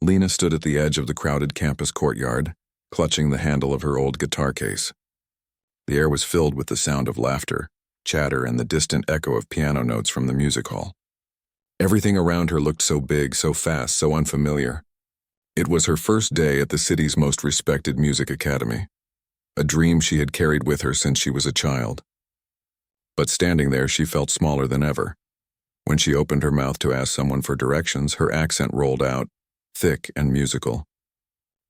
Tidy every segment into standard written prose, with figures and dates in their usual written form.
Lena stood at the edge of the crowded campus courtyard, clutching the handle of her old guitar case. The air was filled with the sound of laughter, chatter, and the distant echo of piano notes from the music hall. Everything around her looked so big, so fast, so unfamiliar. It was her first day at the city's most respected music academy, a dream she had carried with her since she was a child. But standing there, she felt smaller than ever. When she opened her mouth to ask someone for directions, her accent rolled out, thick and musical.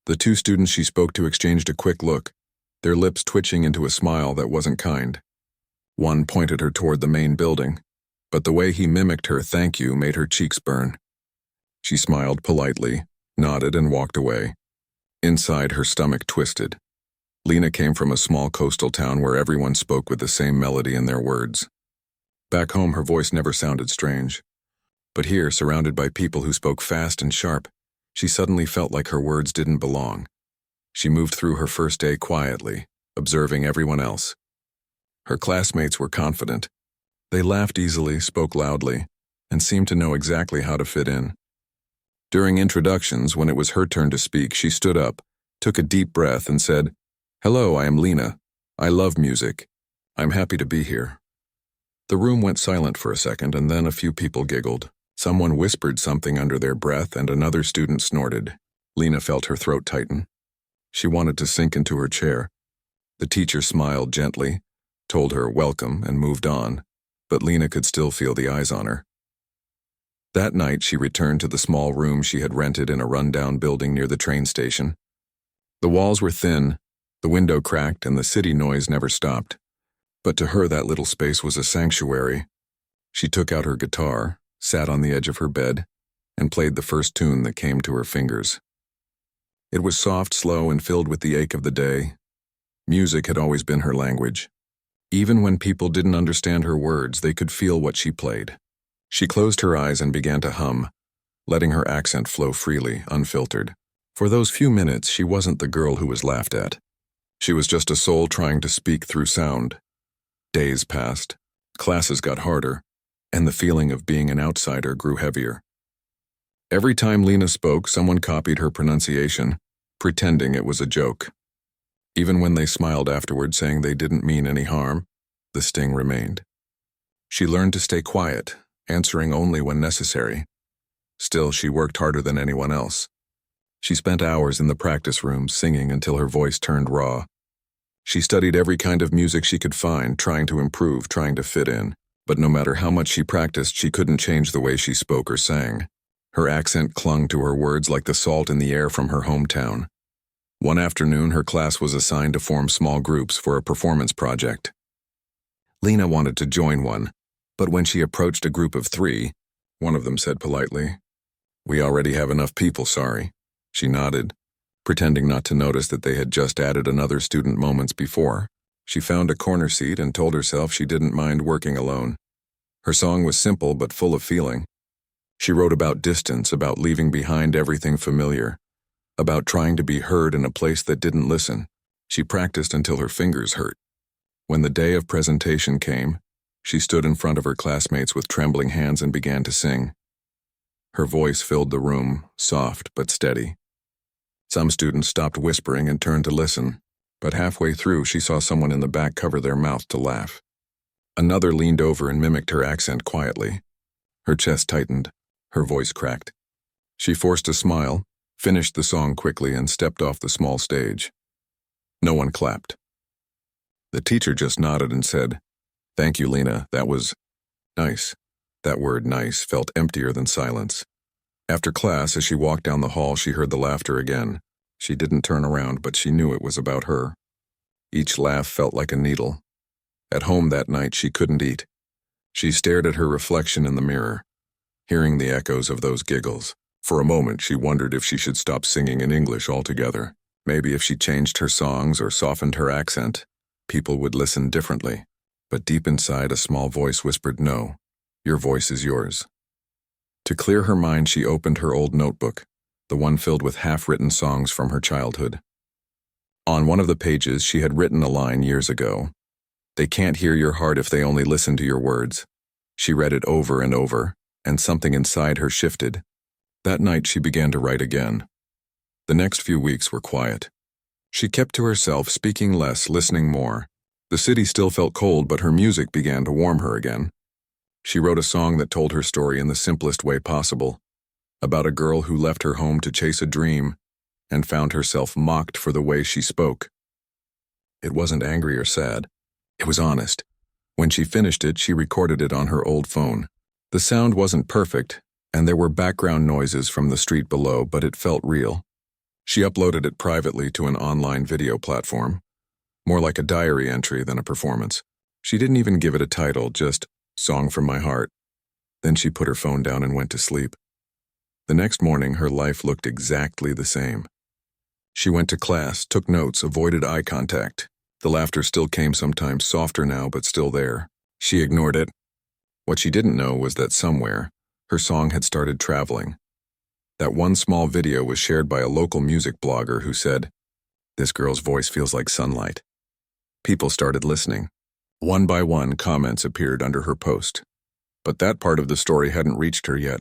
The two students she spoke to exchanged a quick look, their lips twitching into a smile that wasn't kind. One pointed her toward the main building, but the way he mimicked her thank you made her cheeks burn. She smiled politely, nodded, and walked away. Inside, her stomach twisted. Lena came from a small coastal town where everyone spoke with the same melody in their words. Back home, her voice never sounded strange. But here, surrounded by people who spoke fast and sharp, she suddenly felt like her words didn't belong. She moved through her first day quietly, observing everyone else. Her classmates were confident. They laughed easily, spoke loudly, and seemed to know exactly how to fit in. During introductions, when it was her turn to speak, she stood up, took a deep breath, and said, "Hello, I am Lena. I love music. I'm happy to be here." The room went silent for a second, and then a few people giggled. Someone whispered something under their breath, and another student snorted. Lena felt her throat tighten. She wanted to sink into her chair. The teacher smiled gently, told her welcome, and moved on, but Lena could still feel the eyes on her. That night, she returned to the small room she had rented in a rundown building near the train station. The walls were thin, the window cracked, and the city noise never stopped. But to her, that little space was a sanctuary. She took out her guitar, sat on the edge of her bed, and played the first tune that came to her fingers. It was soft, slow, and filled with the ache of the day. Music had always been her language. Even when people didn't understand her words, they could feel what she played. She closed her eyes and began to hum, letting her accent flow freely, unfiltered. For those few minutes, she wasn't the girl who was laughed at. She was just a soul trying to speak through sound. Days passed, classes got harder, and the feeling of being an outsider grew heavier. Every time Lena spoke, someone copied her pronunciation, pretending it was a joke. Even when they smiled afterward, saying they didn't mean any harm, the sting remained. She learned to stay quiet, answering only when necessary. Still, she worked harder than anyone else. She spent hours in the practice room singing until her voice turned raw. She studied every kind of music she could find, trying to improve, trying to fit in. But no matter how much she practiced, she couldn't change the way she spoke or sang. Her accent clung to her words like the salt in the air from her hometown. One afternoon, her class was assigned to form small groups for a performance project. Lena wanted to join one, but when she approached a group of 3, one of them said politely, "We already have enough people, sorry." She nodded, pretending not to notice that they had just added another student moments before. She found a corner seat and told herself she didn't mind working alone. Her song was simple but full of feeling. She wrote about distance, about leaving behind everything familiar, about trying to be heard in a place that didn't listen. She practiced until her fingers hurt. When the day of presentation came, she stood in front of her classmates with trembling hands and began to sing. Her voice filled the room, soft but steady. Some students stopped whispering and turned to listen, but halfway through she saw someone in the back cover their mouth to laugh. Another leaned over and mimicked her accent quietly. Her chest tightened, her voice cracked. She forced a smile, finished the song quickly, and stepped off the small stage. No one clapped. The teacher just nodded and said, "Thank you, Lena, that was nice." That word, nice, felt emptier than silence. After class, as she walked down the hall, she heard the laughter again. She didn't turn around, but she knew it was about her. Each laugh felt like a needle. At home that night, she couldn't eat. She stared at her reflection in the mirror, hearing the echoes of those giggles. For a moment, she wondered if she should stop singing in English altogether. Maybe if she changed her songs or softened her accent, people would listen differently. But deep inside, a small voice whispered, "No, your voice is yours." To clear her mind, she opened her old notebook, the one filled with half-written songs from her childhood. On one of the pages, she had written a line years ago. "They can't hear your heart if they only listen to your words." She read it over and over, and something inside her shifted. That night she began to write again. The next few weeks were quiet. She kept to herself, speaking less, listening more. The city still felt cold, but her music began to warm her again. She wrote a song that told her story in the simplest way possible, about a girl who left her home to chase a dream and found herself mocked for the way she spoke. It wasn't angry or sad. It was honest. When she finished it, she recorded it on her old phone. The sound wasn't perfect, and there were background noises from the street below, but it felt real. She uploaded it privately to an online video platform, more like a diary entry than a performance. She didn't even give it a title, just "Song from My Heart." Then she put her phone down and went to sleep. The next morning, her life looked exactly the same. She went to class, took notes, avoided eye contact. The laughter still came sometimes, softer now, but still there. She ignored it. What she didn't know was that somewhere, her song had started traveling. That one small video was shared by a local music blogger who said, "This girl's voice feels like sunlight." People started listening. One by one, comments appeared under her post. But that part of the story hadn't reached her yet.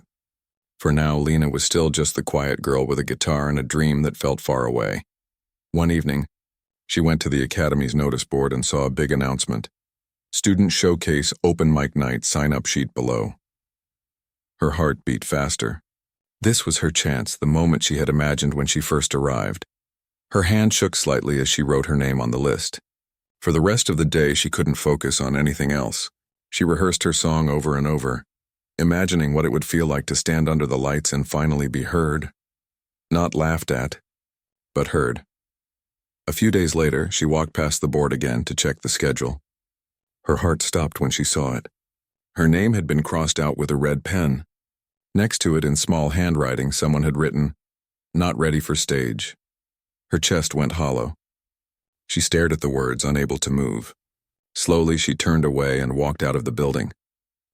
For now, Lena was still just the quiet girl with a guitar and a dream that felt far away. One evening, she went to the academy's notice board and saw a big announcement. Student Showcase Open Mic Night sign-up sheet below. Her heart beat faster. This was her chance, the moment she had imagined when she first arrived. Her hand shook slightly as she wrote her name on the list. For the rest of the day, she couldn't focus on anything else. She rehearsed her song over and over, imagining what it would feel like to stand under the lights and finally be heard. Not laughed at, but heard. A few days later, she walked past the board again to check the schedule. Her heart stopped when she saw it. Her name had been crossed out with a red pen. Next to it, in small handwriting, someone had written, "Not ready for stage." Her chest went hollow. She stared at the words, unable to move. Slowly, she turned away and walked out of the building.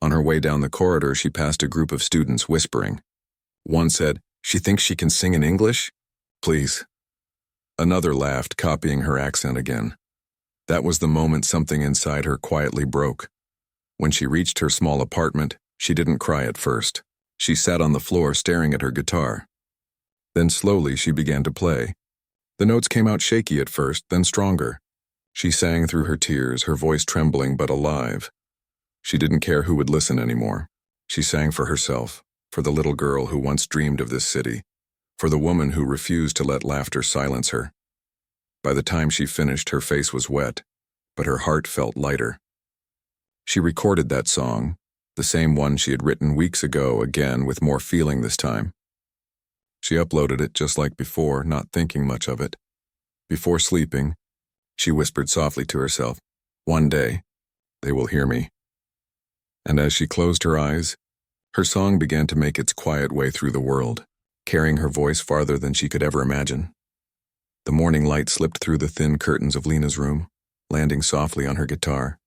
On her way down the corridor, she passed a group of students whispering. One said, "She thinks she can sing in English? Please." Another laughed, copying her accent again. That was the moment something inside her quietly broke. When she reached her small apartment, she didn't cry at first. She sat on the floor staring at her guitar. Then slowly she began to play. The notes came out shaky at first, then stronger. She sang through her tears, her voice trembling but alive. She didn't care who would listen anymore. She sang for herself, for the little girl who once dreamed of this city, for the woman who refused to let laughter silence her. By the time she finished, her face was wet, but her heart felt lighter. She recorded that song, the same one she had written weeks ago, again with more feeling this time. She uploaded it just like before, not thinking much of it. Before sleeping, she whispered softly to herself, "One day, they will hear me." And as she closed her eyes, her song began to make its quiet way through the world, carrying her voice farther than she could ever imagine. The morning light slipped through the thin curtains of Lena's room, landing softly on her guitar.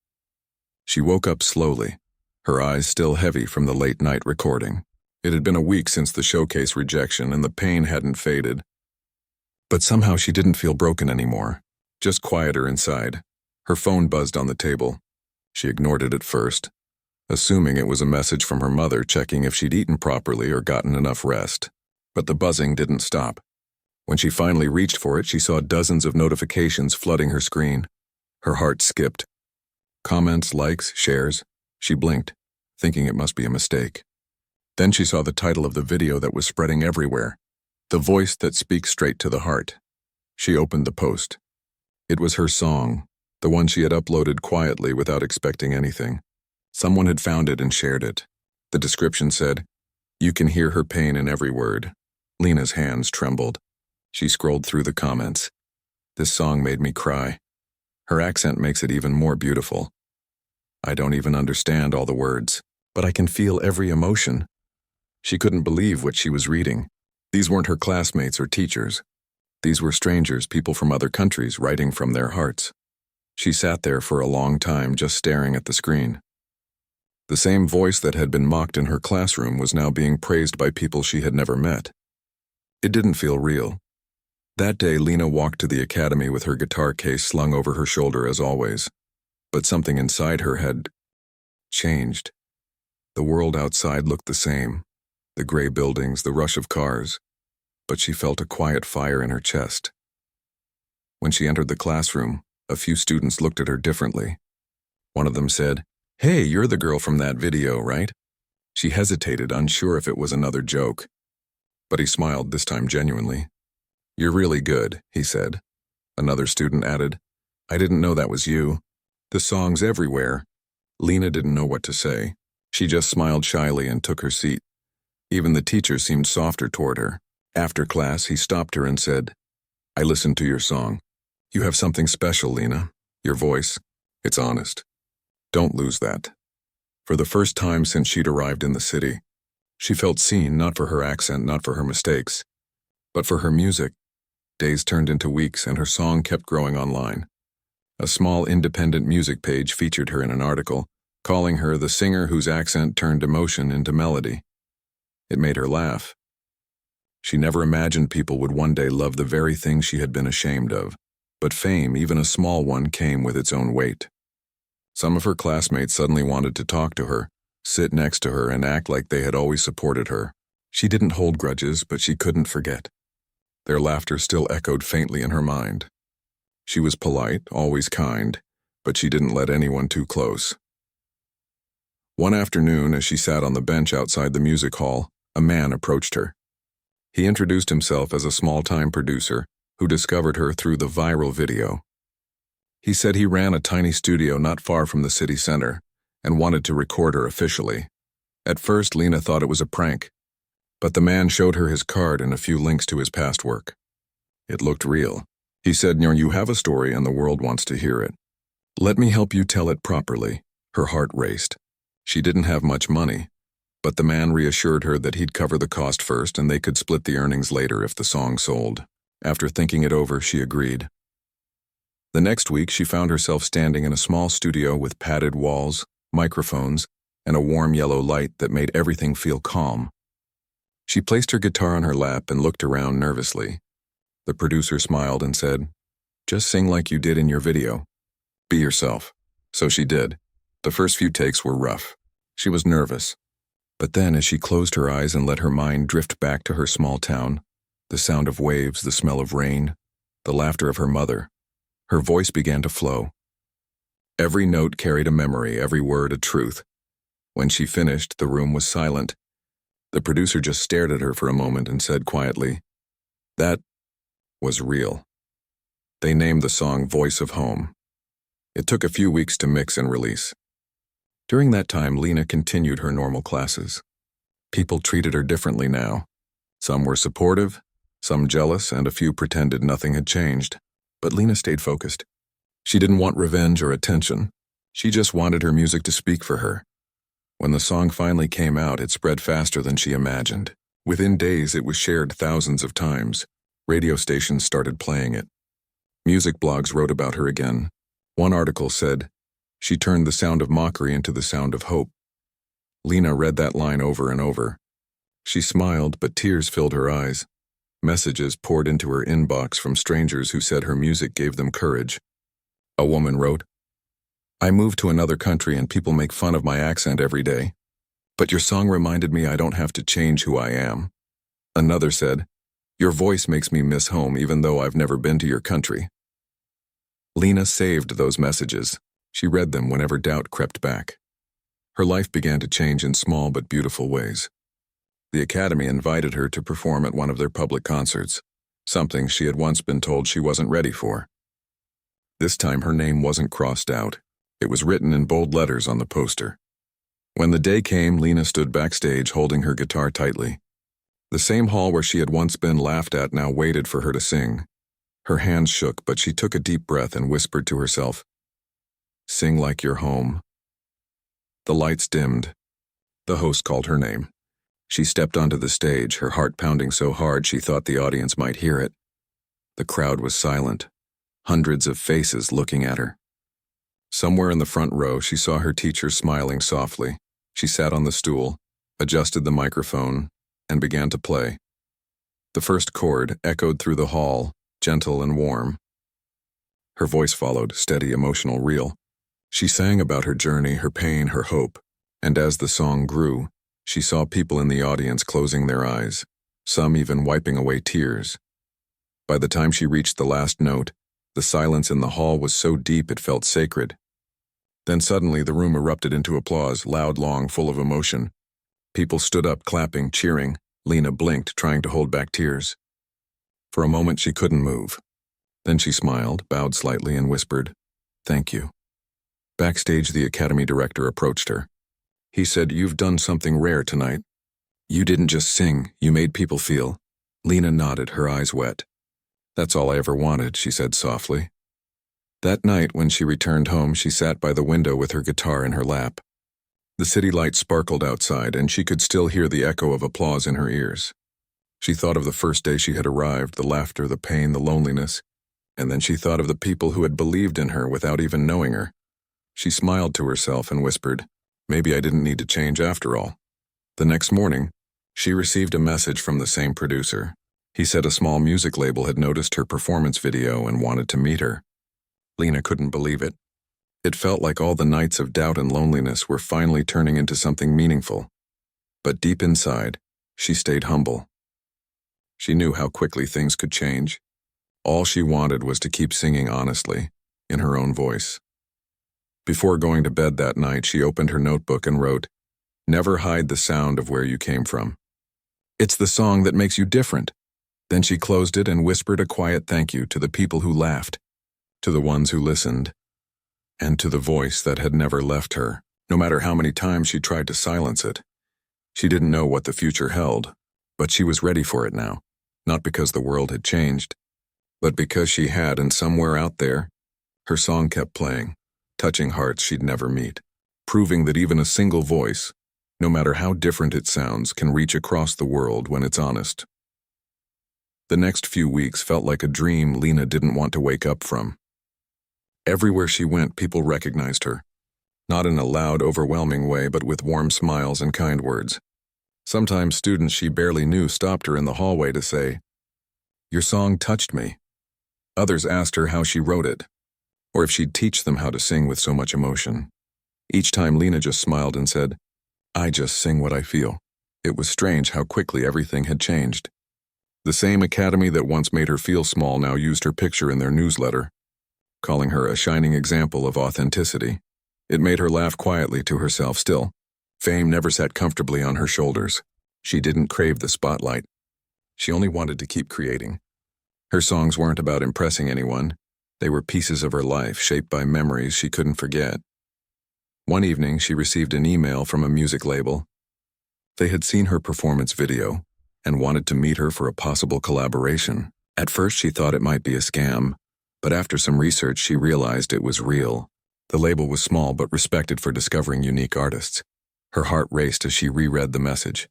She woke up slowly, her eyes still heavy from the late night recording. It had been a week since the showcase rejection, and the pain hadn't faded. But somehow she didn't feel broken anymore, just quieter inside. Her phone buzzed on the table. She ignored it at first, assuming it was a message from her mother checking if she'd eaten properly or gotten enough rest. But the buzzing didn't stop. When she finally reached for it, she saw dozens of notifications flooding her screen. Her heart skipped. Comments, likes, shares. She blinked, thinking it must be a mistake. Then she saw the title of the video that was spreading everywhere, "The Voice That Speaks Straight to the Heart." She opened the post. It was her song, the one she had uploaded quietly without expecting anything. Someone had found it and shared it. The description said, "You can hear her pain in every word." Lena's hands trembled. She scrolled through the comments. "This song made me cry. Her accent makes it even more beautiful. I don't even understand all the words, but I can feel every emotion." She couldn't believe what she was reading. These weren't her classmates or teachers. These were strangers, people from other countries, writing from their hearts. She sat there for a long time, just staring at the screen. The same voice that had been mocked in her classroom was now being praised by people she had never met. It didn't feel real. That day, Lena walked to the academy with her guitar case slung over her shoulder as always. But something inside her had changed. The world outside looked the same. The gray buildings, the rush of cars, but she felt a quiet fire in her chest. When she entered the classroom, a few students looked at her differently. One of them said, "Hey, you're the girl from that video, right?" She hesitated, unsure if it was another joke. But he smiled, this time genuinely. "You're really good," he said. Another student added, "I didn't know that was you. The song's everywhere." Lena didn't know what to say. She just smiled shyly and took her seat. Even the teacher seemed softer toward her. After class, he stopped her and said, "I listened to your song. You have something special, Lena. Your voice, it's honest. Don't lose that." For the first time since she'd arrived in the city, she felt seen, not for her accent, not for her mistakes, but for her music. Days turned into weeks, and her song kept growing online. A small independent music page featured her in an article, calling her the singer whose accent turned emotion into melody. It made her laugh. She never imagined people would one day love the very thing she had been ashamed of. But fame, even a small one, came with its own weight. Some of her classmates suddenly wanted to talk to her, sit next to her, and act like they had always supported her. She didn't hold grudges, but she couldn't forget. Their laughter still echoed faintly in her mind. She was polite, always kind, but she didn't let anyone too close. One afternoon, as she sat on the bench outside the music hall, a man approached her. He introduced himself as a small-time producer who discovered her through the viral video. He said he ran a tiny studio not far from the city center and wanted to record her officially. At first, Lena thought it was a prank, but the man showed her his card and a few links to his past work. It looked real. He said, "You have a story and the world wants to hear it. Let me help you tell it properly." Her heart raced. She didn't have much money, but the man reassured her that he'd cover the cost first and they could split the earnings later if the song sold. After thinking it over, she agreed. The next week, she found herself standing in a small studio with padded walls, microphones, and a warm yellow light that made everything feel calm. She placed her guitar on her lap and looked around nervously. The producer smiled and said, "Just sing like you did in your video. Be yourself." So she did. The first few takes were rough. She was nervous. But then, as she closed her eyes and let her mind drift back to her small town, the sound of waves, the smell of rain, the laughter of her mother, her voice began to flow. Every note carried a memory, every word a truth. When she finished, the room was silent. The producer just stared at her for a moment and said quietly, "That was real." They named the song Voice of Home. It took a few weeks to mix and release. During that time, Lena continued her normal classes. People treated her differently now. Some were supportive, some jealous, and a few pretended nothing had changed. But Lena stayed focused. She didn't want revenge or attention. She just wanted her music to speak for her. When the song finally came out, it spread faster than she imagined. Within days, it was shared thousands of times. Radio stations started playing it. Music blogs wrote about her again. One article said, "She turned the sound of mockery into the sound of hope." Lena read that line over and over. She smiled, but tears filled her eyes. Messages poured into her inbox from strangers who said her music gave them courage. A woman wrote, "I moved to another country and people make fun of my accent every day. But your song reminded me I don't have to change who I am." Another said, "Your voice makes me miss home even though I've never been to your country." Lena saved those messages. She read them whenever doubt crept back. Her life began to change in small but beautiful ways. The Academy invited her to perform at one of their public concerts, something she had once been told she wasn't ready for. This time her name wasn't crossed out. It was written in bold letters on the poster. When the day came, Lena stood backstage holding her guitar tightly. The same hall where she had once been laughed at now waited for her to sing. Her hands shook, but she took a deep breath and whispered to herself, "Sing like you're home." The lights dimmed. The host called her name. She stepped onto the stage, her heart pounding so hard she thought the audience might hear it. The crowd was silent, hundreds of faces looking at her. Somewhere in the front row, she saw her teacher smiling softly. She sat on the stool, adjusted the microphone, and began to play. The first chord echoed through the hall, gentle and warm. Her voice followed, steady, emotional, real. She sang about her journey, her pain, her hope, and as the song grew, She saw people in the audience closing their eyes, some even wiping away tears. By the time she reached the last note, the silence in the hall was so deep it felt sacred. Then suddenly the room erupted into applause, loud, long, full of emotion. People stood up, clapping, cheering. Lena blinked, trying to hold back tears. For a moment she couldn't move. Then she smiled, bowed slightly, and whispered, "Thank you." Backstage, the Academy director approached her. He said, "You've done something rare tonight. You didn't just sing, you made people feel." Lena nodded, her eyes wet. "That's all I ever wanted," she said softly. That night, when she returned home, she sat by the window with her guitar in her lap. The city lights sparkled outside, and she could still hear the echo of applause in her ears. She thought of the first day she had arrived, the laughter, the pain, the loneliness, and then she thought of the people who had believed in her without even knowing her. She smiled to herself and whispered, "Maybe I didn't need to change after all." The next morning, she received a message from the same producer. He said a small music label had noticed her performance video and wanted to meet her. Lena couldn't believe it. It felt like all the nights of doubt and loneliness were finally turning into something meaningful. But deep inside, she stayed humble. She knew how quickly things could change. All she wanted was to keep singing honestly, in her own voice. Before going to bed that night, she opened her notebook and wrote, "Never hide the sound of where you came from. It's the song that makes you different." Then she closed it and whispered a quiet thank you to the people who laughed, to the ones who listened, and to the voice that had never left her, no matter how many times she tried to silence it. She didn't know what the future held, but she was ready for it now, not because the world had changed, but because she had, and somewhere out there, her song kept playing, touching hearts she'd never meet, proving that even a single voice, no matter how different it sounds, can reach across the world when it's honest. The next few weeks felt like a dream Lena didn't want to wake up from. Everywhere she went, people recognized her, not in a loud, overwhelming way, but with warm smiles and kind words. Sometimes students she barely knew stopped her in the hallway to say, "Your song touched me." Others asked her how she wrote it, or if she'd teach them how to sing with so much emotion. Each time Lena just smiled and said, "I just sing what I feel." It was strange how quickly everything had changed. The same academy that once made her feel small now used her picture in their newsletter, calling her a shining example of authenticity. It made her laugh quietly to herself. Still, fame never sat comfortably on her shoulders. She didn't crave the spotlight. She only wanted to keep creating. Her songs weren't about impressing anyone. They were pieces of her life, shaped by memories she couldn't forget. One evening, she received an email from a music label. They had seen her performance video and wanted to meet her for a possible collaboration. At first, she thought it might be a scam, but after some research, she realized it was real. The label was small but respected for discovering unique artists. Her heart raced as she reread the message.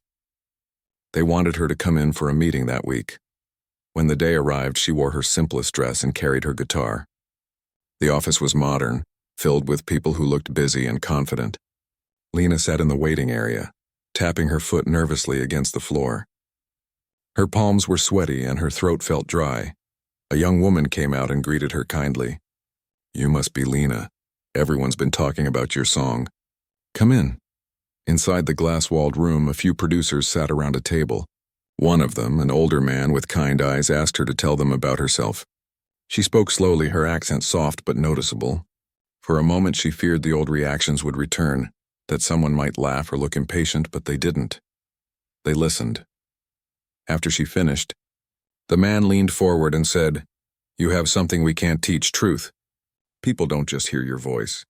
They wanted her to come in for a meeting that week. When the day arrived, she wore her simplest dress and carried her guitar. The office was modern, filled with people who looked busy and confident. Lena sat in the waiting area, tapping her foot nervously against the floor. Her palms were sweaty and her throat felt dry. A young woman came out and greeted her kindly. "You must be Lena. Everyone's been talking about your song. Come in." Inside the glass-walled room, a few producers sat around a table. One of them, an older man with kind eyes, asked her to tell them about herself. She spoke slowly, her accent soft but noticeable. For a moment she feared the old reactions would return, that someone might laugh or look impatient, but they didn't. They listened. After she finished, the man leaned forward and said, "You have something we can't teach, truth. People don't just hear your voice.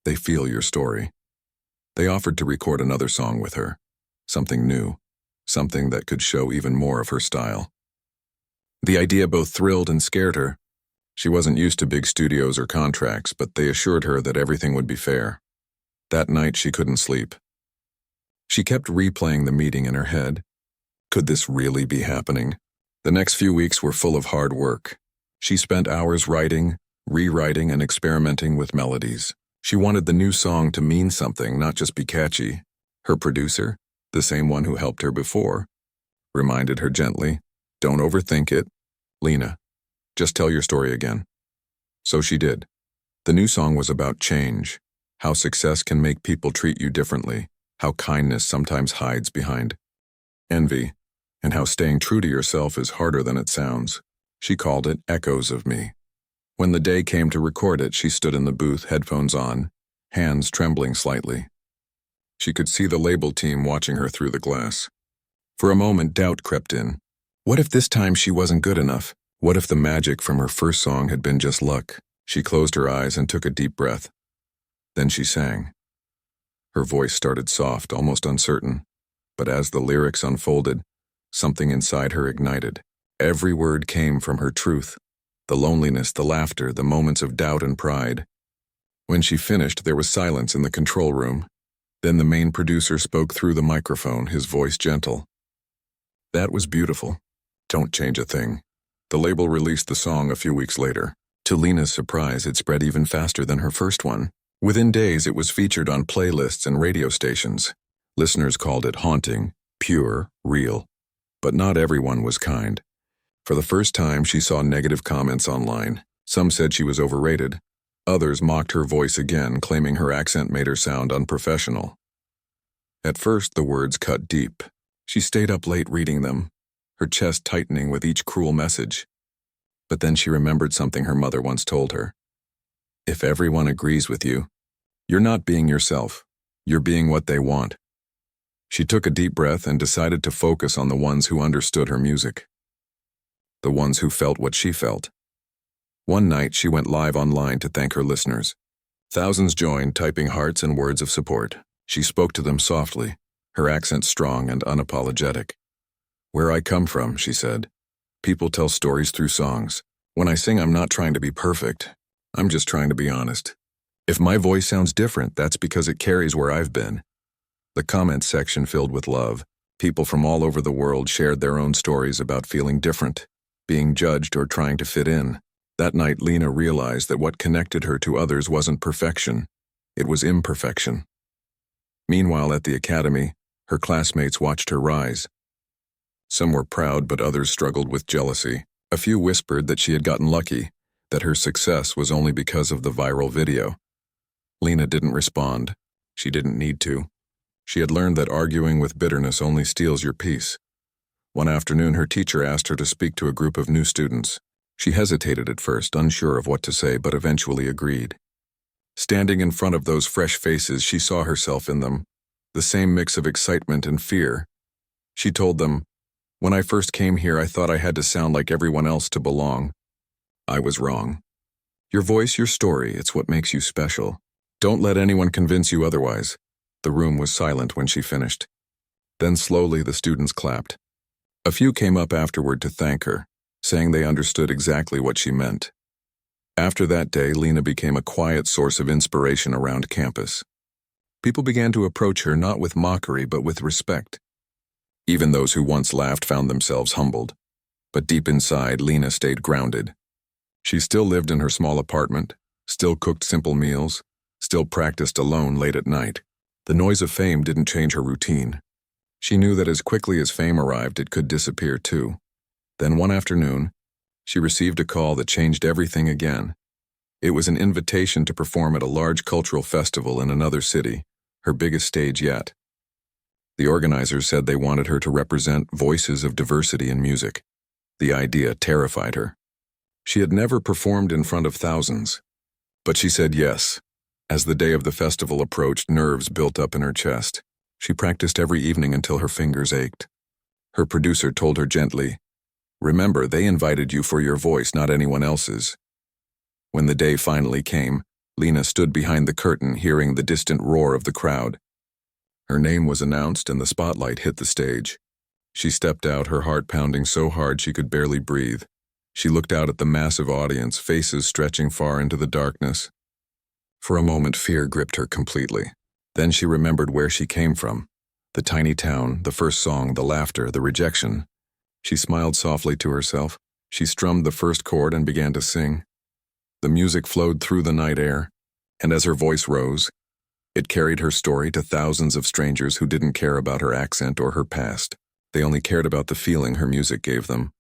They feel your story." They offered to record another song with her, something new, something that could show even more of her style. The idea both thrilled and scared her. She wasn't used to big studios or contracts, but they assured her that everything would be fair. That night she couldn't sleep. She kept replaying the meeting in her head. Could this really be happening? The next few weeks were full of hard work. She spent hours writing, rewriting, and experimenting with melodies. She wanted the new song to mean something, not just be catchy. Her producer, the same one who helped her before, reminded her gently, "Don't overthink it, Lena. Just tell your story again." So she did. The new song was about change, how success can make people treat you differently, how kindness sometimes hides behind envy, and how staying true to yourself is harder than it sounds. She called it Echoes of Me. When the day came to record it, she stood in the booth, headphones on, hands trembling slightly. She could see the label team watching her through the glass. For a moment, doubt crept in. What if this time she wasn't good enough? What if the magic from her first song had been just luck? She closed her eyes and took a deep breath. Then she sang. Her voice started soft, almost uncertain, but as the lyrics unfolded, something inside her ignited. Every word came from her truth. The loneliness, the laughter, the moments of doubt and pride. When she finished, there was silence in the control room. Then the main producer spoke through the microphone, his voice gentle. That was beautiful. Don't change a thing. The label released the song a few weeks later. To Lena's surprise, it spread even faster than her first one. Within days, it was featured on playlists and radio stations. Listeners called it haunting, pure, real. But not everyone was kind. For the first time, she saw negative comments online. Some said she was overrated. Others mocked her voice again, claiming her accent made her sound unprofessional. At first, the words cut deep. She stayed up late reading them, her chest tightening with each cruel message. But then she remembered something her mother once told her. If everyone agrees with you, you're not being yourself. You're being what they want. She took a deep breath and decided to focus on the ones who understood her music. The ones who felt what she felt. One night, she went live online to thank her listeners. Thousands joined, typing hearts and words of support. She spoke to them softly, her accent strong and unapologetic. Where I come from, she said. People tell stories through songs. When I sing, I'm not trying to be perfect. I'm just trying to be honest. If my voice sounds different, that's because it carries where I've been. The comments section filled with love. People from all over the world shared their own stories about feeling different, being judged or trying to fit in. That night, Lena realized that what connected her to others wasn't perfection. It was imperfection. Meanwhile, at the academy, her classmates watched her rise. Some were proud, but others struggled with jealousy. A few whispered that she had gotten lucky, that her success was only because of the viral video. Lena didn't respond. She didn't need to. She had learned that arguing with bitterness only steals your peace. One afternoon, her teacher asked her to speak to a group of new students. She hesitated at first, unsure of what to say, but eventually agreed. Standing in front of those fresh faces, she saw herself in them, the same mix of excitement and fear. She told them, "When I first came here, I thought I had to sound like everyone else to belong. I was wrong. Your voice, your story, it's what makes you special. Don't let anyone convince you otherwise." The room was silent when she finished. Then slowly the students clapped. A few came up afterward to thank her, saying they understood exactly what she meant. After that day, Lena became a quiet source of inspiration around campus. People began to approach her not with mockery but with respect. Even those who once laughed found themselves humbled. But deep inside, Lena stayed grounded. She still lived in her small apartment, still cooked simple meals, still practiced alone late at night. The noise of fame didn't change her routine. She knew that as quickly as fame arrived, it could disappear too. Then one afternoon, she received a call that changed everything again. It was an invitation to perform at a large cultural festival in another city, her biggest stage yet. The organizers said they wanted her to represent voices of diversity in music. The idea terrified her. She had never performed in front of thousands. But she said yes. As the day of the festival approached, nerves built up in her chest. She practiced every evening until her fingers ached. Her producer told her gently, "Remember, they invited you for your voice, not anyone else's." When the day finally came, Lena stood behind the curtain, hearing the distant roar of the crowd. Her name was announced and the spotlight hit the stage. She stepped out, her heart pounding so hard she could barely breathe. She looked out at the massive audience, faces stretching far into the darkness. For a moment, fear gripped her completely. Then she remembered where she came from. The tiny town, the first song, the laughter, the rejection. She smiled softly to herself. She strummed the first chord and began to sing. The music flowed through the night air, and as her voice rose, it carried her story to thousands of strangers who didn't care about her accent or her past. They only cared about the feeling her music gave them.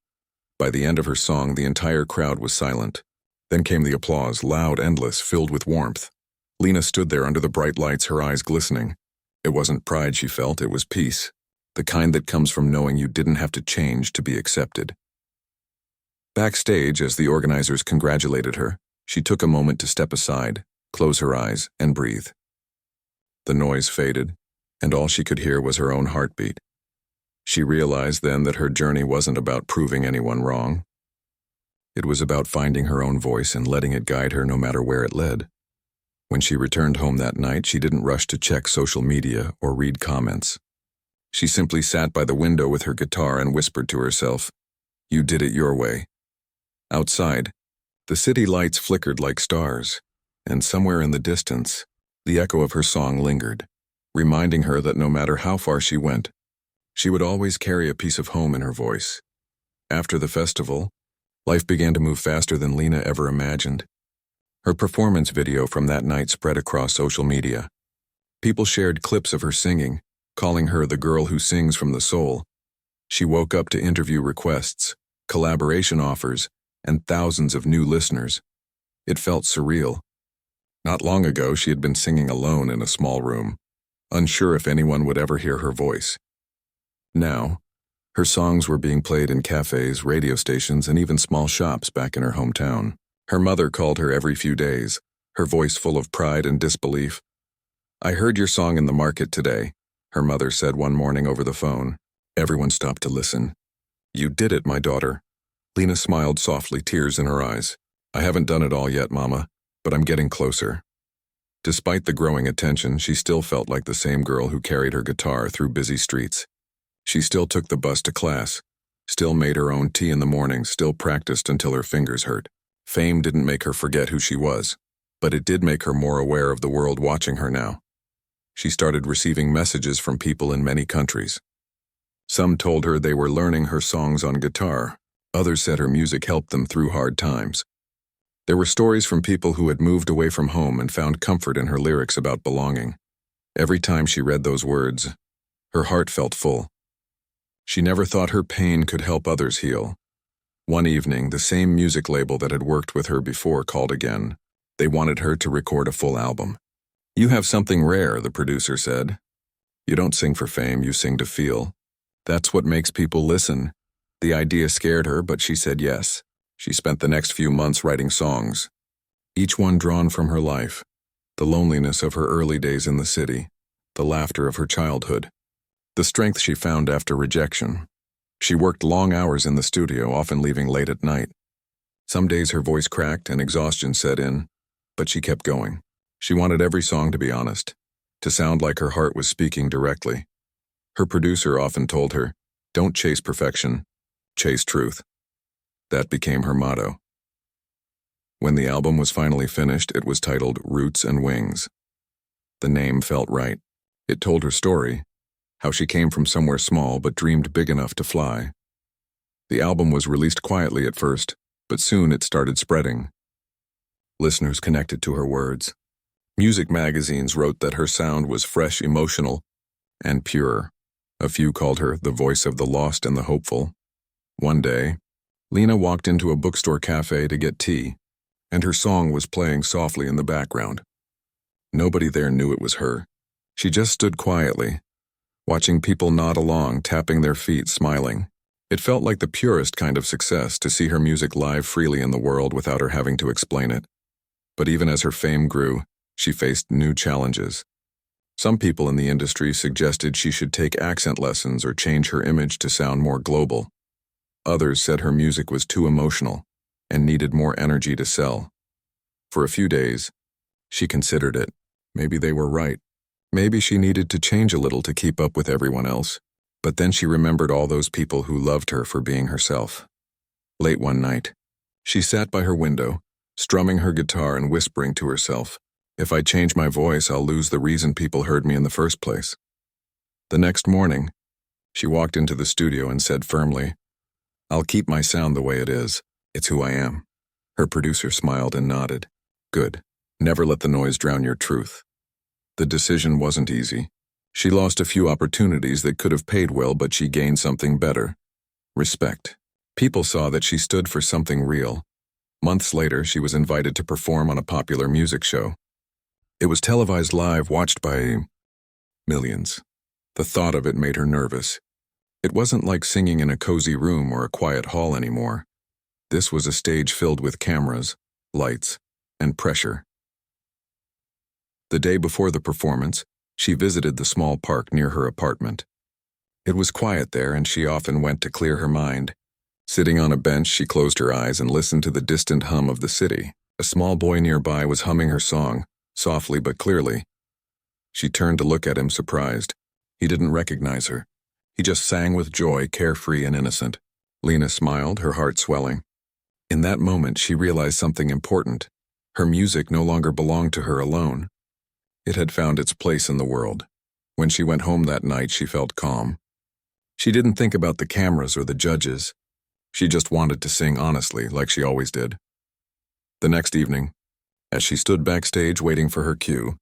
By the end of her song, the entire crowd was silent. Then came the applause, loud, endless, filled with warmth. Lena stood there under the bright lights, her eyes glistening. It wasn't pride she felt, it was peace, the kind that comes from knowing you didn't have to change to be accepted. Backstage, as the organizers congratulated her, she took a moment to step aside, close her eyes, and breathe. The noise faded, and all she could hear was her own heartbeat. She realized then that her journey wasn't about proving anyone wrong. It was about finding her own voice and letting it guide her no matter where it led. When she returned home that night, she didn't rush to check social media or read comments. She simply sat by the window with her guitar and whispered to herself, "You did it your way." Outside, the city lights flickered like stars, and somewhere in the distance, the echo of her song lingered, reminding her that no matter how far she went, she would always carry a piece of home in her voice. After the festival, life began to move faster than Lena ever imagined. Her performance video from that night spread across social media. People shared clips of her singing, calling her the girl who sings from the soul. She woke up to interview requests, collaboration offers, and thousands of new listeners. It felt surreal. Not long ago, she had been singing alone in a small room, unsure if anyone would ever hear her voice. Now, her songs were being played in cafes, radio stations, and even small shops back in her hometown. Her mother called her every few days, her voice full of pride and disbelief. "I heard your song in the market today," her mother said one morning over the phone. Everyone stopped to listen. "You did it, my daughter." Lena smiled softly, tears in her eyes. "I haven't done it all yet, Mama, but I'm getting closer." Despite the growing attention, she still felt like the same girl who carried her guitar through busy streets. She still took the bus to class, still made her own tea in the morning, still practiced until her fingers hurt. Fame didn't make her forget who she was, but it did make her more aware of the world watching her now. She started receiving messages from people in many countries. Some told her they were learning her songs on guitar. Others said her music helped them through hard times. There were stories from people who had moved away from home and found comfort in her lyrics about belonging. Every time she read those words, her heart felt full. She never thought her pain could help others heal. One evening, the same music label that had worked with her before called again. They wanted her to record a full album. "You have something rare," the producer said. "You don't sing for fame, you sing to feel. That's what makes people listen." The idea scared her, but she said yes. She spent the next few months writing songs, each one drawn from her life, the loneliness of her early days in the city, the laughter of her childhood, the strength she found after rejection. She worked long hours in the studio, often leaving late at night. Some days her voice cracked and exhaustion set in, but she kept going. She wanted every song to be honest, to sound like her heart was speaking directly. Her producer often told her, "Don't chase perfection, chase truth." That became her motto. When the album was finally finished, it was titled Roots and Wings. The name felt right. It told her story, how she came from somewhere small but dreamed big enough to fly. The album was released quietly at first, but soon it started spreading. Listeners connected to her words. Music magazines wrote that her sound was fresh, emotional, and pure. A few called her the voice of the lost and the hopeful. One day, Lena walked into a bookstore cafe to get tea, and her song was playing softly in the background. Nobody there knew it was her. She just stood quietly, watching people nod along, tapping their feet, smiling. It felt like the purest kind of success to see her music live freely in the world without her having to explain it. But even as her fame grew, she faced new challenges. Some people in the industry suggested she should take accent lessons or change her image to sound more global. Others said her music was too emotional and needed more energy to sell. For a few days, she considered it. Maybe they were right. Maybe she needed to change a little to keep up with everyone else. But then she remembered all those people who loved her for being herself. Late one night, she sat by her window, strumming her guitar and whispering to herself, "If I change my voice, I'll lose the reason people heard me in the first place." The next morning, she walked into the studio and said firmly, "I'll keep my sound the way it is. It's who I am." Her producer smiled and nodded. "Good. Never let the noise drown your truth." The decision wasn't easy. She lost a few opportunities that could have paid well, but she gained something better: respect. People saw that she stood for something real. Months later, she was invited to perform on a popular music show. It was televised live, watched by Millions. The thought of it made her nervous. It wasn't like singing in a cozy room or a quiet hall anymore. This was a stage filled with cameras, lights, and pressure. The day before the performance, she visited the small park near her apartment. It was quiet there, and she often went to clear her mind. Sitting on a bench, she closed her eyes and listened to the distant hum of the city. A small boy nearby was humming her song, softly but clearly. She turned to look at him, surprised. He didn't recognize her. He just sang with joy, carefree and innocent. Lena smiled, her heart swelling. In that moment, she realized something important. Her music no longer belonged to her alone. It had found its place in the world. When she went home that night, she felt calm. She didn't think about the cameras or the judges. She just wanted to sing honestly, like she always did. The next evening, as she stood backstage waiting for her cue,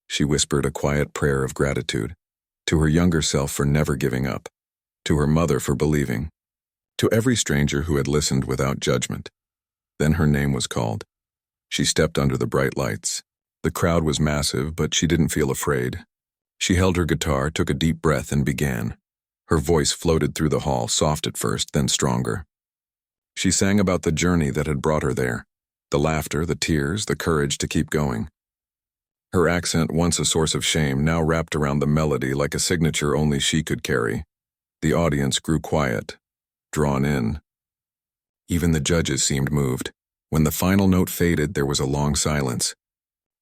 she whispered a quiet prayer of gratitude. To her younger self for never giving up. To her mother for believing. To every stranger who had listened without judgment. Then her name was called. She stepped under the bright lights. The crowd was massive, but she didn't feel afraid. She held her guitar, took a deep breath, and began. Her voice floated through the hall, soft at first, then stronger. She sang about the journey that had brought her there. The laughter, the tears, the courage to keep going. Her accent, once a source of shame, now wrapped around the melody like a signature only she could carry. The audience grew quiet, drawn in. Even the judges seemed moved. When the final note faded, there was a long silence.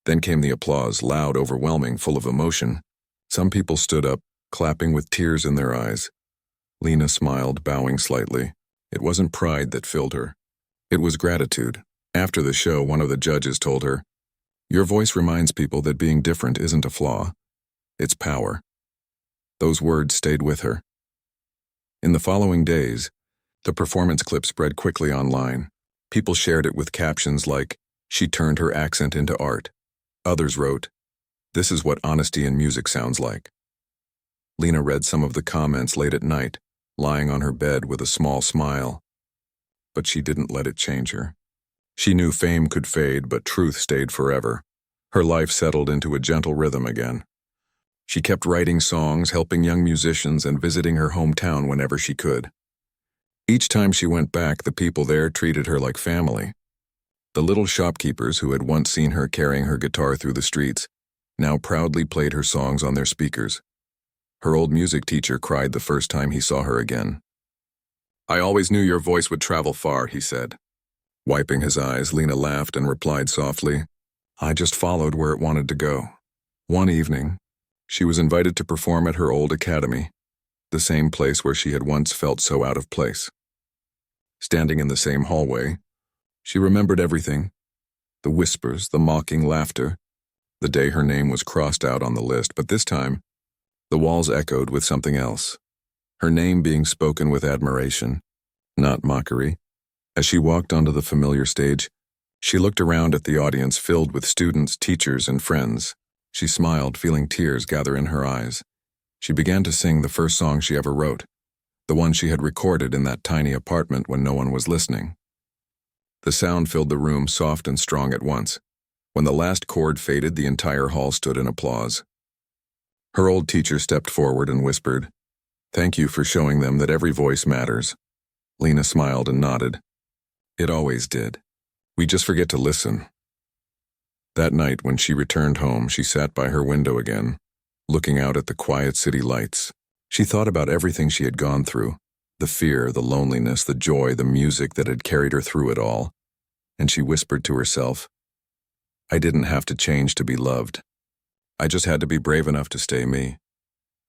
Then came the applause, loud, overwhelming, full of emotion. Some people stood up, clapping with tears in their eyes. Lena smiled, bowing slightly. It wasn't pride that filled her. It was gratitude. After the show, one of the judges told her, "Your voice reminds people that being different isn't a flaw. It's power." Those words stayed with her. In the following days, the performance clip spread quickly online. People shared it with captions like, "She turned her accent into art." Others wrote, "This is what honesty in music sounds like." Lena read some of the comments late at night, lying on her bed with a small smile. But she didn't let it change her. She knew fame could fade, but truth stayed forever. Her life settled into a gentle rhythm again. She kept writing songs, helping young musicians, and visiting her hometown whenever she could. Each time she went back, the people there treated her like family. The little shopkeepers who had once seen her carrying her guitar through the streets now proudly played her songs on their speakers. Her old music teacher cried the first time he saw her again. "I always knew your voice would travel far," he said. Wiping his eyes, Lena laughed and replied softly, "I just followed where it wanted to go." One evening, she was invited to perform at her old academy, the same place where she had once felt so out of place. Standing in the same hallway, she remembered everything, the whispers, the mocking laughter, the day her name was crossed out on the list, but this time, the walls echoed with something else, her name being spoken with admiration, not mockery. As she walked onto the familiar stage, she looked around at the audience filled with students, teachers, and friends. She smiled, feeling tears gather in her eyes. She began to sing the first song she ever wrote, the one she had recorded in that tiny apartment when no one was listening. The sound filled the room, soft and strong at once. When the last chord faded, the entire hall stood in applause. Her old teacher stepped forward and whispered, "Thank you for showing them that every voice matters." Lena smiled and nodded. It always did. We just forget to listen. That night, when she returned home, she sat by her window again, looking out at the quiet city lights. She thought about everything she had gone through, the fear, the loneliness, the joy, the music that had carried her through it all, and she whispered to herself, "I didn't have to change to be loved. I just had to be brave enough to stay me."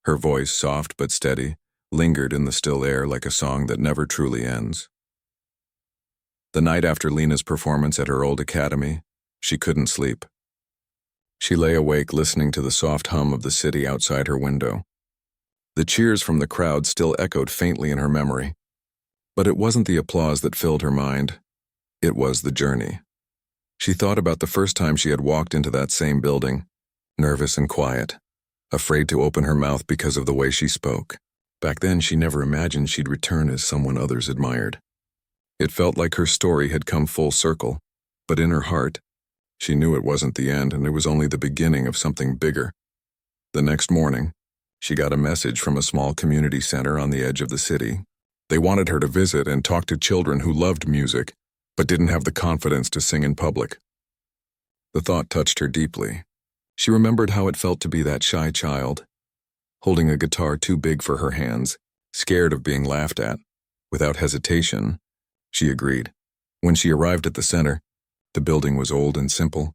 Her voice, soft but steady, lingered in the still air like a song that never truly ends. The night after Lena's performance at her old academy, she couldn't sleep. She lay awake listening to the soft hum of the city outside her window. The cheers from the crowd still echoed faintly in her memory. But it wasn't the applause that filled her mind. It was the journey. She thought about the first time she had walked into that same building, nervous and quiet, afraid to open her mouth because of the way she spoke. Back then, she never imagined she'd return as someone others admired. It felt like her story had come full circle, but in her heart, she knew it wasn't the end and it was only the beginning of something bigger. The next morning, She got a message from a small community center on the edge of the city. They wanted her to visit and talk to children who loved music, but didn't have the confidence to sing in public. The thought touched her deeply. She remembered how it felt to be that shy child, holding a guitar too big for her hands, scared of being laughed at. Without hesitation, she agreed. When she arrived at the center, the building was old and simple,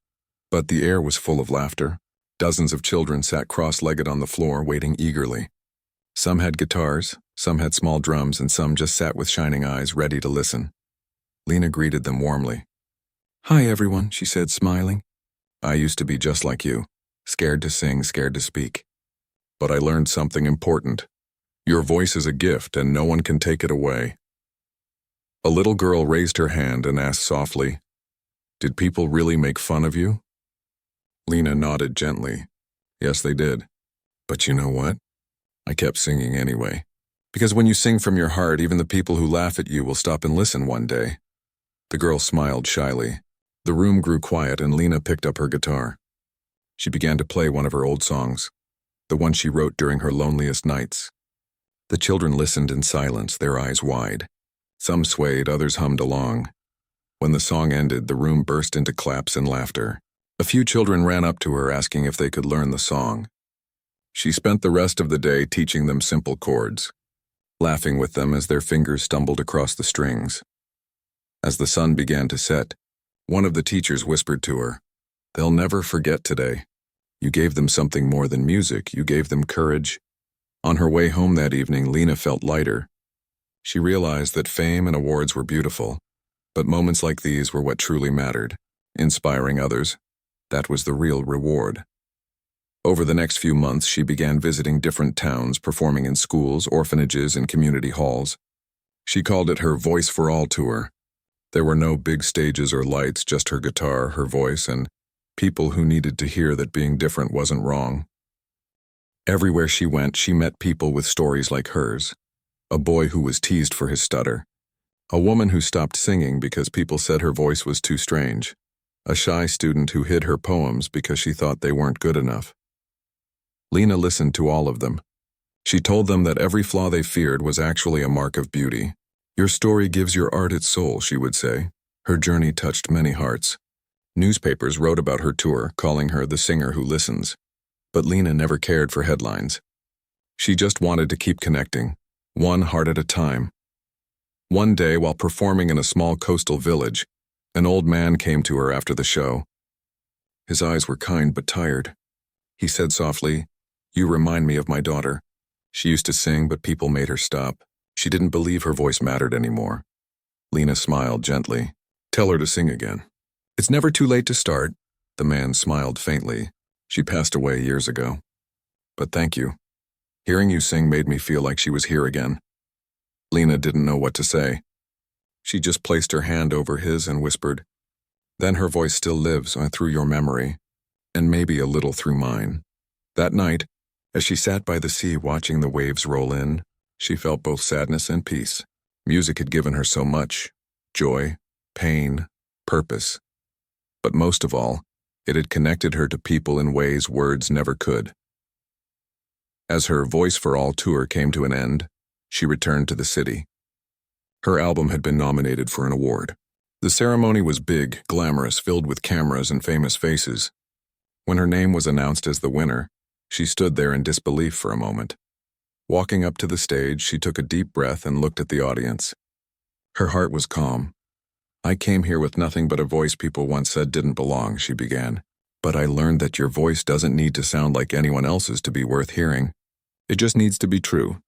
but the air was full of laughter. Dozens of children sat cross-legged on the floor, waiting eagerly. Some had guitars, some had small drums, and some just sat with shining eyes, ready to listen. Lena greeted them warmly. "Hi, everyone," she said, smiling. "I used to be just like you, scared to sing, scared to speak. But I learned something important. Your voice is a gift, and no one can take it away." A little girl raised her hand and asked softly, "Did people really make fun of you?" Lena nodded gently. "Yes, they did. But you know what? I kept singing anyway. Because when you sing from your heart, even the people who laugh at you will stop and listen one day." The girl smiled shyly. The room grew quiet and Lena picked up her guitar. She began to play one of her old songs, the one she wrote during her loneliest nights. The children listened in silence, their eyes wide. Some swayed, others hummed along. When the song ended, the room burst into claps and laughter. A few children ran up to her asking if they could learn the song. She spent the rest of the day teaching them simple chords, laughing with them as their fingers stumbled across the strings. As the sun began to set, one of the teachers whispered to her, "They'll never forget today. You gave them something more than music, you gave them courage." On her way home that evening, Lena felt lighter. She realized that fame and awards were beautiful, but moments like these were what truly mattered. Inspiring others, that was the real reward. Over the next few months, she began visiting different towns, performing in schools, orphanages, and community halls. She called it her Voice for All tour. There were no big stages or lights, just her guitar, her voice, and people who needed to hear that being different wasn't wrong. Everywhere she went, she met people with stories like hers. A boy who was teased for his stutter. A woman who stopped singing because people said her voice was too strange. A shy student who hid her poems because she thought they weren't good enough. Lena listened to all of them. She told them that every flaw they feared was actually a mark of beauty. "Your story gives your art its soul," she would say. Her journey touched many hearts. Newspapers wrote about her tour, calling her the singer who listens. But Lena never cared for headlines. She just wanted to keep connecting, one heart at a time. One day, while performing in a small coastal village, an old man came to her after the show. His eyes were kind but tired. He said softly, "You remind me of my daughter. She used to sing, but people made her stop. She didn't believe her voice mattered anymore." Lena smiled gently. "Tell her to sing again. It's never too late to start." The man smiled faintly. "She passed away years ago. But thank you. Hearing you sing made me feel like she was here again." Lena didn't know what to say. She just placed her hand over his and whispered, "Then her voice still lives through your memory, and maybe a little through mine." That night, as she sat by the sea watching the waves roll in, she felt both sadness and peace. Music had given her so much: joy, pain, purpose. But most of all, it had connected her to people in ways words never could. As her Voice for All tour came to an end, she returned to the city. Her album had been nominated for an award. The ceremony was big, glamorous, filled with cameras and famous faces. When her name was announced as the winner, she stood there in disbelief for a moment. Walking up to the stage, she took a deep breath and looked at the audience. Her heart was calm. "I came here with nothing but a voice people once said didn't belong," she began. "But I learned that your voice doesn't need to sound like anyone else's to be worth hearing. It just needs to be true."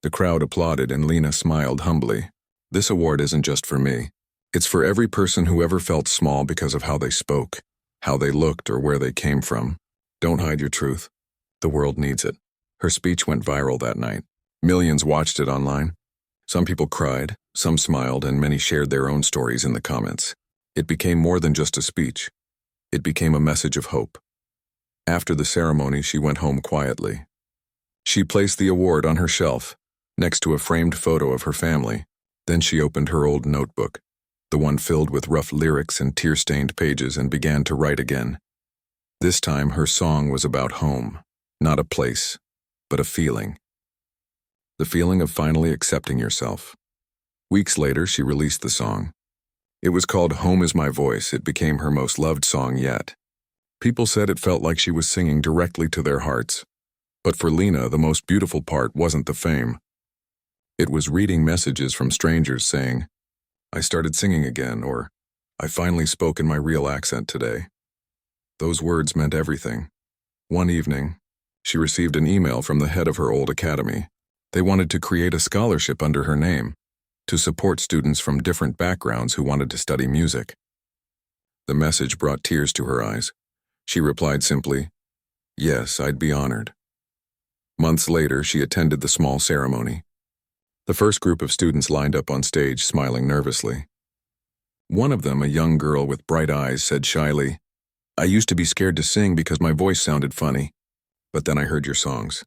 The crowd applauded and Lena smiled humbly. "This award isn't just for me. It's for every person who ever felt small because of how they spoke, how they looked, or where they came from. Don't hide your truth. The world needs it." Her speech went viral that night. Millions watched it online. Some people cried, some smiled, and many shared their own stories in the comments. It became more than just a speech. It became a message of hope. After the ceremony, she went home quietly. She placed the award on her shelf, next to a framed photo of her family. Then she opened her old notebook, the one filled with rough lyrics and tear-stained pages, and began to write again. This time, her song was about home, not a place, but a feeling. The feeling of finally accepting yourself. Weeks later, she released the song. It was called Home Is My Voice. It became her most loved song yet. People said it felt like she was singing directly to their hearts. But for Lena, the most beautiful part wasn't the fame. It was reading messages from strangers saying, "I started singing again," or "I finally spoke in my real accent today." Those words meant everything. One evening, she received an email from the head of her old academy. They wanted to create a scholarship under her name to support students from different backgrounds who wanted to study music. The message brought tears to her eyes. She replied simply, "Yes, I'd be honored." Months later, she attended the small ceremony. The first group of students lined up on stage, smiling nervously. One of them, a young girl with bright eyes, said shyly, "I used to be scared to sing because my voice sounded funny. But then I heard your songs.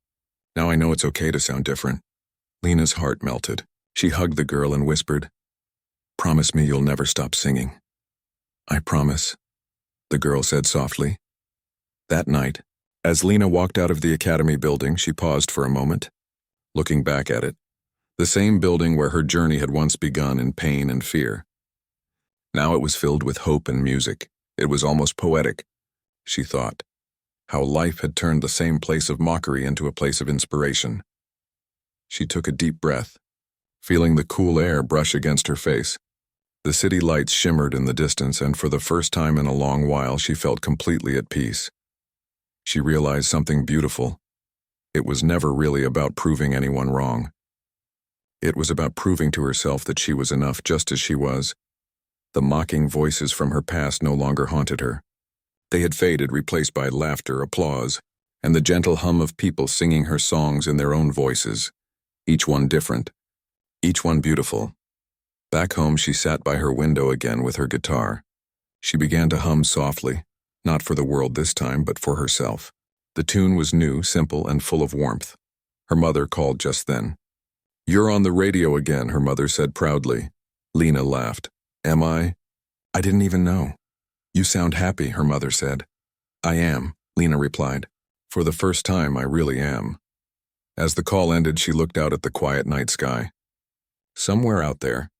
Now I know it's okay to sound different." Lena's heart melted. She hugged the girl and whispered, "Promise me you'll never stop singing." "I promise," the girl said softly. That night, as Lena walked out of the academy building, she paused for a moment, looking back at it, the same building where her journey had once begun in pain and fear. Now it was filled with hope and music. It was almost poetic, she thought, how life had turned the same place of mockery into a place of inspiration. She took a deep breath, feeling the cool air brush against her face. The city lights shimmered in the distance, and for the first time in a long while she felt completely at peace. She realized something beautiful. It was never really about proving anyone wrong. It was about proving to herself that she was enough just as she was. The mocking voices from her past no longer haunted her. They had faded, replaced by laughter, applause, and the gentle hum of people singing her songs in their own voices, each one different, each one beautiful. Back home, she sat by her window again with her guitar. She began to hum softly, not for the world this time, but for herself. The tune was new, simple, and full of warmth. Her mother called just then. "You're on the radio again," her mother said proudly. Lena laughed. "Am I? I didn't even know." "You sound happy," her mother said. "I am," Lena replied. "For the first time, I really am." As the call ended, she looked out at the quiet night sky. Somewhere out there,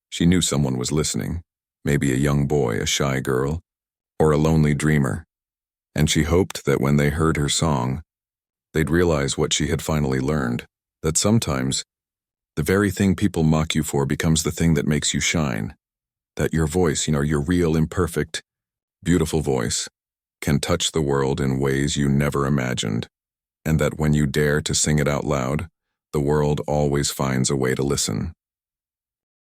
she knew someone was listening, maybe a young boy, a shy girl, or a lonely dreamer. And she hoped that when they heard her song, they'd realize what she had finally learned, that sometimes the very thing people mock you for becomes the thing that makes you shine. That your voice, your real, imperfect, beautiful voice, can touch the world in ways you never imagined, and that when you dare to sing it out loud, the world always finds a way to listen.